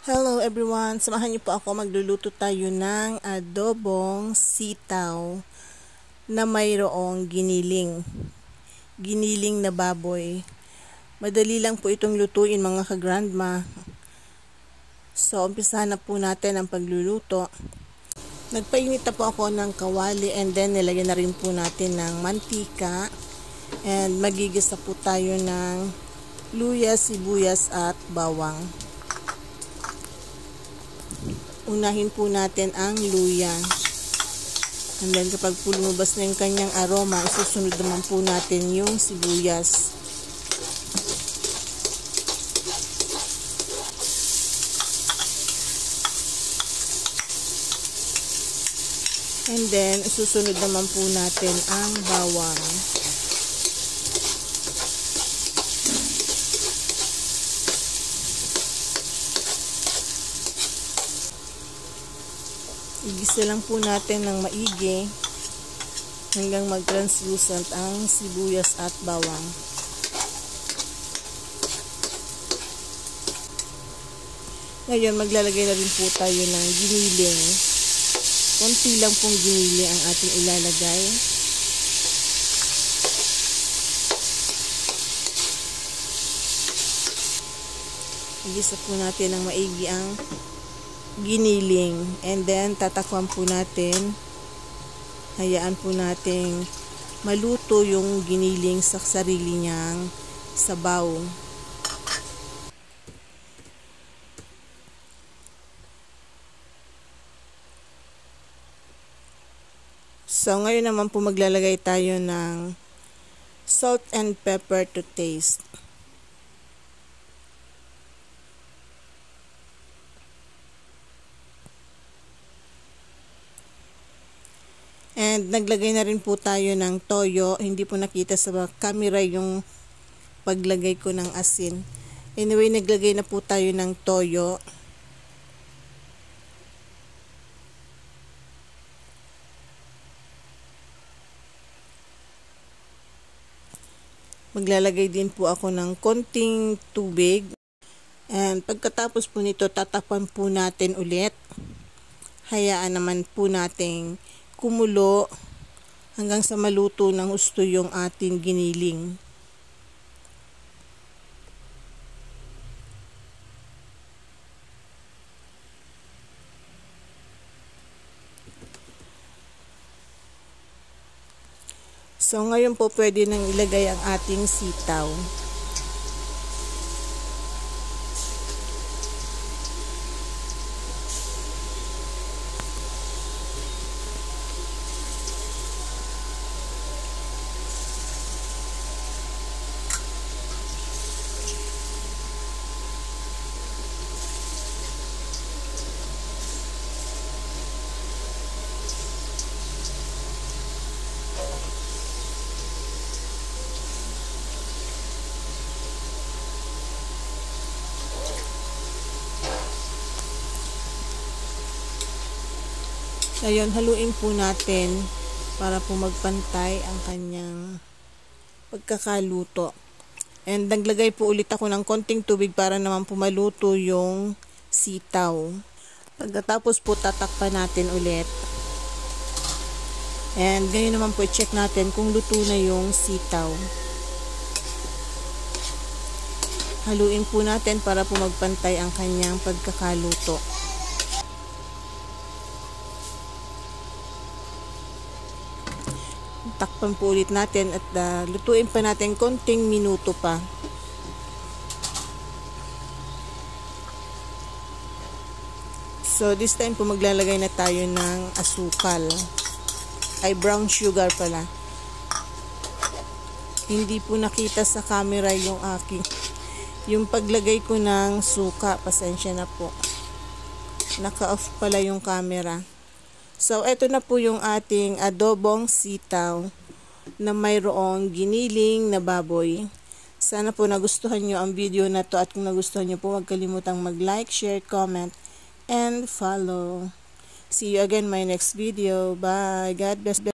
Hello everyone! Samahan niyo po ako, magluluto tayo ng adobong sitaw na mayroong giniling na baboy. Madali lang po itong lutuin mga ka-grandma. So umpisahan na po natin ang pagluluto. Nagpainit na po ako ng kawali and then nilagyan na rin po natin ng mantika and magigisa po tayo ng luya, sibuyas at bawang. Unahin po natin ang luya. And then kapag po lumabas na yung kanyang aroma, isusunod naman po natin yung sibuyas. And then isusunod naman po natin ang bawang. Igisa lang po natin ng maigi hanggang mag-translucent ang sibuyas at bawang. Ngayon maglalagay na rin po tayo ng giniling. Konti lang pong giniling ang ating ilalagay. Igisa po natin ng maigi ang giniling and then tatakpan po natin, hayaan po nating maluto yung giniling sa sarili niyang sabaw. So ngayon naman po maglalagay tayo ng salt and pepper to taste. And naglagay na rin po tayo ng toyo. Hindi po nakita sa camera yung paglagay ko ng asin. Anyway, naglagay na po tayo ng toyo. Maglalagay din po ako ng konting tubig. And pagkatapos po nito, tatakpan po natin ulit. Hayaan naman po nating kumulo hanggang sa maluto ng husto yung ating giniling. So ngayon po pwede nang ilagay ang ating sitaw. Ngayon, haluin po natin para po magpantay ang kanyang pagkakaluto. And naglagay po ulit ako ng konting tubig para naman po maluto yung sitaw. Pagkatapos po, tatakpan natin ulit. And ganyan naman po, i-check natin kung luto na yung sitaw. Haluin po natin para po magpantay ang kanyang pagkakaluto. Takpan po ulit natin at lutuin pa natin konting minuto pa. So this time po maglalagay na tayo ng asukal. Ay brown sugar pala. Hindi po nakita sa camera yung paglagay ko ng suka. Pasensya na po. Naka-off pala yung camera. So, ito na po yung ating adobong sitaw na mayroong giniling na baboy. Sana po nagustuhan nyo ang video na to at kung nagustuhan nyo po, huwag kalimutang mag-like, share, comment, and follow. See you again in my next video. Bye. God bless.